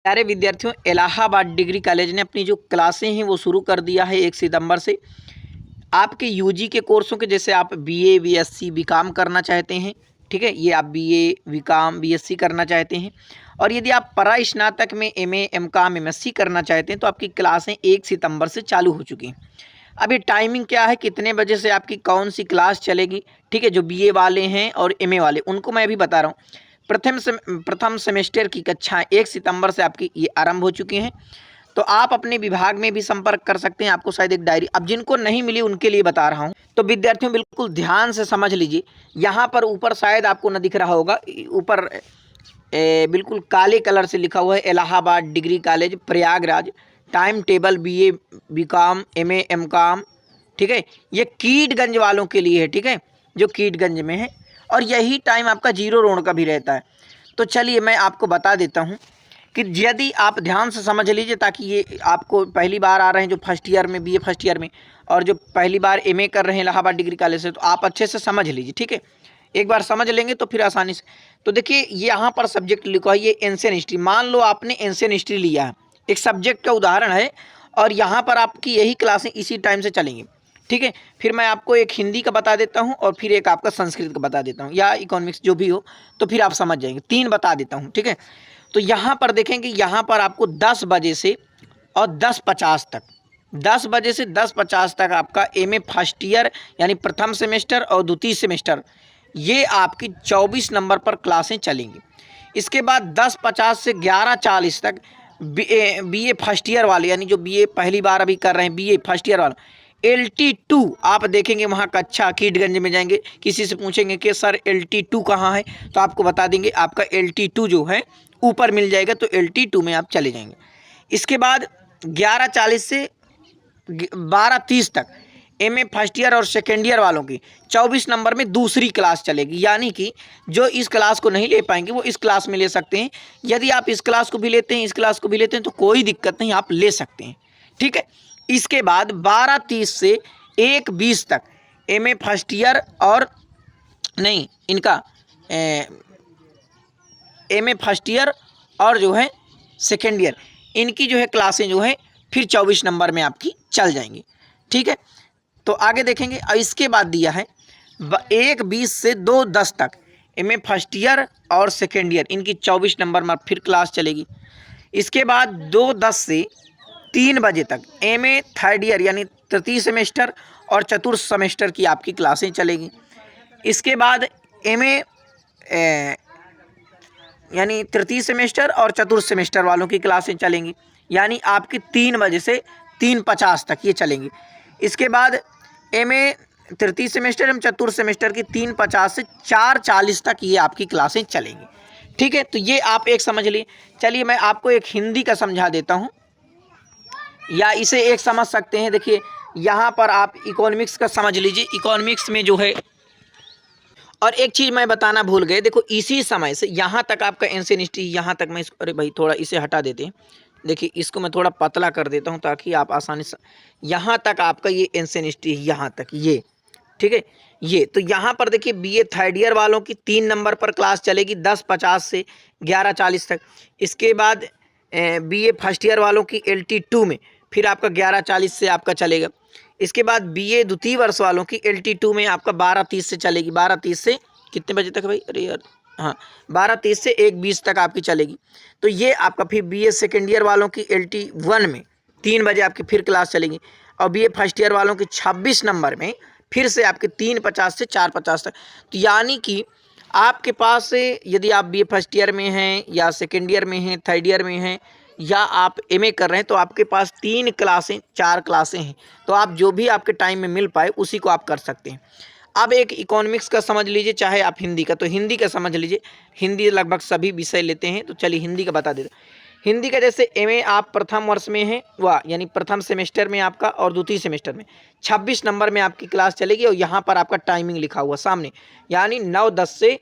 प्यारे विद्यार्थियों, Allahabad degree college ने अपनी जो क्लासें हैं वो शुरू कर दिया है 1 सितंबर से। आपके यूजी के कोर्सों के, जैसे आप बीए, बीएससी, बीकॉम करना चाहते हैं, ठीक है, ये आप बीए, बीकॉम, बीएससी करना चाहते हैं, और यदि आप परा स्नातक में एमए, एमकॉम, एमएससी करना चाहते हैं तो आपकी क्लासें 1 सितंबर से चालू हो चुकी हैं। अभी टाइमिंग क्या है, कितने बजे से आपकी कौन सी क्लास चलेगी, ठीक है, जो बीए वाले हैं और एमए वाले उनको मैं अभी बता रहा हूँ। प्रथम सेमेस्टर की कक्षाएं 1 सितंबर से आपकी ये आरंभ हो चुकी हैं। तो आप अपने विभाग में भी संपर्क कर सकते हैं। आपको शायद एक डायरी, अब जिनको नहीं मिली उनके लिए बता रहा हूँ। तो विद्यार्थियों बिल्कुल ध्यान से समझ लीजिए। यहाँ पर ऊपर शायद आपको न दिख रहा होगा, ऊपर बिल्कुल काले कलर से लिखा हुआ है Allahabad degree college Prayagraj, time table BA, BCom, MA, MCom, ठीक है, ये कीटगंज वालों के लिए है, ठीक है, जो कीटगंज में है, और यही टाइम आपका 0 रोड का भी रहता है। तो चलिए मैं आपको बता देता हूँ कि यदि आप ध्यान से समझ लीजिए, ताकि ये आपको पहली बार आ रहे हैं जो फर्स्ट ईयर में, बीए फर्स्ट ईयर में, और जो पहली बार एमए कर रहे हैं इलाहाबाद डिग्री कॉलेज से, तो आप अच्छे से समझ लीजिए, ठीक है। एक बार समझ लेंगे तो फिर आसानी से। तो देखिए यहाँ पर सब्जेक्ट लिखा है, ये एंशिएंट हिस्ट्री। मान लो आपने एंशिएंट हिस्ट्री लिया है, एक सब्जेक्ट का उदाहरण है, और यहाँ पर आपकी यही क्लासें इसी टाइम से चलेंगी, ठीक है। फिर मैं आपको एक हिंदी का बता देता हूँ और फिर एक आपका संस्कृत का बता देता हूँ, या इकोनॉमिक्स जो भी हो, तो फिर आप समझ जाएंगे। 3 बता देता हूँ, ठीक है। तो यहाँ पर देखेंगे, यहाँ पर आपको 10 बजे से और 10:50 तक, 10 बजे से 10:50 तक आपका एमए फर्स्ट ईयर यानी प्रथम सेमेस्टर और द्वितीय सेमेस्टर, ये आपकी 24 नंबर पर क्लासें चलेंगी। इसके बाद 10:50 से 11:40 तक बीए फर्स्ट ईयर वाले, यानी जो बीए पहली बार अभी कर रहे हैं, बीए फर्स्ट ईयर वाला, LT2 आप देखेंगे वहाँ कक्षा कीटगंज में जाएंगे, किसी से पूछेंगे कि सर LT2 कहाँ है, तो आपको बता देंगे आपका LT2 जो है ऊपर मिल जाएगा, तो LT2 में आप चले जाएंगे। इसके बाद 11:40 से 12:30 तक एमए फर्स्ट ईयर और सेकेंड ईयर वालों की 24 नंबर में दूसरी क्लास चलेगी, यानी कि जो इस क्लास को नहीं ले पाएंगे वो इस क्लास में ले सकते हैं। यदि आप इस क्लास को भी लेते हैं, इस क्लास को भी लेते हैं, तो कोई दिक्कत नहीं, आप ले सकते हैं, ठीक है। इसके बाद 12:30 से 1:20 तक एमए फर्स्ट ईयर और नहीं, इनका एमए फर्स्ट ईयर और जो है सेकेंड ईयर, इनकी जो है क्लासें जो है फिर 24 नंबर में आपकी चल जाएंगी, ठीक है। तो आगे देखेंगे। और इसके बाद दिया है 1:20 से 2:10 तक एमए फर्स्ट ईयर और सेकेंड ईयर, इनकी 24 नंबर में फिर क्लास चलेगी। इसके बाद 2:10 से 3 बजे तक एमए थर्ड ईयर यानी तृतीय सेमेस्टर और चतुर्थ सेमेस्टर की आपकी क्लासें चलेगी। इसके बाद एमए यानी तृतीय सेमेस्टर और चतुर्थ सेमेस्टर वालों की क्लासें चलेंगी, यानी आपकी 3 बजे से 3:50 तक ये चलेंगी। इसके बाद एमए तृतीय सेमेस्टर एवं चतुर्थ सेमेस्टर की 3:50 से 4:40 तक ये आपकी क्लासें चलेंगी, ठीक है। तो ये आप एक समझ लिए। चलिए मैं आपको एक हिंदी का समझा देता हूँ, या इसे एक समझ सकते हैं। देखिए यहाँ पर आप इकोनॉमिक्स का समझ लीजिए। इकोनॉमिक्स में जो है, और एक चीज़ मैं बताना भूल गए, देखो इसी समय से यहाँ तक आपका एंशिएंट हिस्ट्री, यहाँ तक मैं अरे भाई थोड़ा इसे हटा देते हैं, देखिए इसको मैं थोड़ा पतला कर देता हूँ ताकि आप आसानी से, यहाँ तक आपका ये एंशिएंट हिस्ट्री, यहाँ तक ये, ठीक है। ये तो यहाँ पर देखिए बीए थर्ड ईयर वालों की 3 नंबर पर क्लास चलेगी 10:50 से 11:40 तक। इसके बाद बीए फर्स्ट ईयर वालों की LT2 में फिर आपका 11:40 से आपका चलेगा। इसके बाद बीए द्वितीय वर्ष वालों की LT2 में आपका 12:30 से चलेगी। 12:30 से कितने बजे तक भाई, अरे यार, हाँ, 12:30 से 1:20 तक आपकी चलेगी। तो ये आपका फिर बीए सेकेंड ईयर वालों की LT1 में 3 बजे आपकी फिर क्लास चलेगी, और बीए फर्स्ट ईयर वालों की 26 नंबर में फिर से आपके 3:50 से 4:50 तक। तो यानी कि आपके पास यदि आप बीए फर्स्ट ईयर में हैं या सेकेंड ईयर में हैं, थर्ड ईयर में हैं, या आप एमए कर रहे हैं, तो आपके पास 3 क्लासें 4 क्लासें हैं। तो आप जो भी आपके टाइम में मिल पाए उसी को आप कर सकते हैं। अब एक इकोनॉमिक्स का समझ लीजिए, चाहे आप हिंदी का, तो हिंदी का समझ लीजिए। हिंदी लगभग सभी विषय लेते हैं, तो चलिए हिंदी का बता देते हैं। हिंदी का जैसे एमए आप प्रथम वर्ष में हैं, वाह, यानी प्रथम सेमेस्टर में आपका और द्वितीय सेमेस्टर में 26 नंबर में आपकी क्लास चलेगी, और यहाँ पर आपका टाइमिंग लिखा हुआ सामने, यानी 9:10 से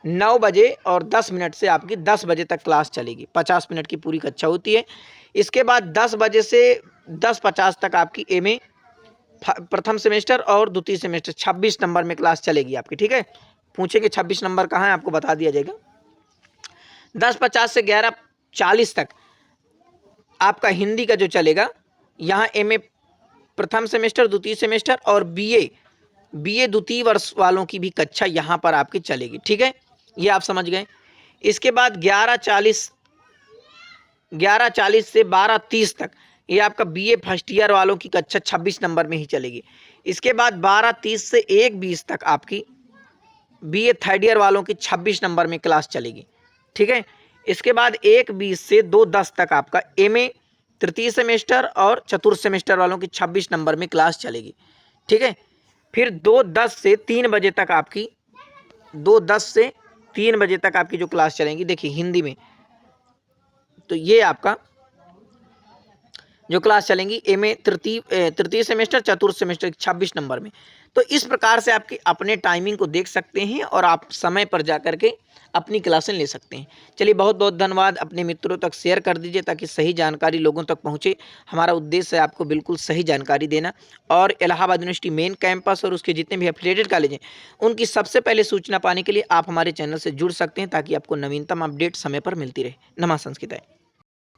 9 बजे और 10 मिनट से आपकी 10 बजे तक क्लास चलेगी। 50 मिनट की पूरी कक्षा होती है। इसके बाद 10 बजे से 10:50 तक आपकी एमए प्रथम सेमेस्टर और द्वितीय सेमेस्टर 26 नंबर में क्लास चलेगी आपकी, ठीक है। पूछेंगे 26 नंबर कहाँ है, आपको बता दिया जाएगा। 10:50 से 11:40 तक आपका हिंदी का जो चलेगा, यहाँ एमए प्रथम सेमेस्टर, द्वितीय सेमेस्टर और बीए द्वितीय वर्ष वालों की भी कक्षा यहाँ पर आपकी चलेगी। ठीक है, ये आप समझ गए। इसके बाद 11:40 से 12:30 तक ये आपका बीए फर्स्ट ईयर वालों की कक्षा 26 नंबर में ही चलेगी। इसके बाद 12:30 से 1:20 तक आपकी बीए थर्ड ईयर वालों की 26 नंबर में क्लास चलेगी। ठीक है, इसके बाद 1:20 से 2:10 तक आपका एमए तृतीय सेमेस्टर और चतुर्थ सेमेस्टर वालों की 26 नंबर में क्लास चलेगी। ठीक है, फिर 2:10 से 3 बजे तक आपकी 2:10 से 3 बजे तक आपकी जो क्लास चलेंगी, देखिए हिंदी में तो ये आपका जो क्लास चलेंगी एमए तृतीय सेमेस्टर, चतुर्थ सेमेस्टर 26 नंबर में। तो इस प्रकार से आपकी अपने टाइमिंग को देख सकते हैं और आप समय पर जा कर के अपनी क्लासें ले सकते हैं। चलिए, बहुत बहुत धन्यवाद। अपने मित्रों तक शेयर कर दीजिए ताकि सही जानकारी लोगों तक पहुंचे। हमारा उद्देश्य है आपको बिल्कुल सही जानकारी देना। और इलाहाबाद यूनिवर्सिटी मेन कैंपस और उसके जितने भी एफिलिएटेड कॉलेज हैं, उनकी सबसे पहले सूचना पाने के लिए आप हमारे चैनल से जुड़ सकते हैं ताकि आपको नवीनतम अपडेट समय पर मिलती रहे। नमः संस्कृताय।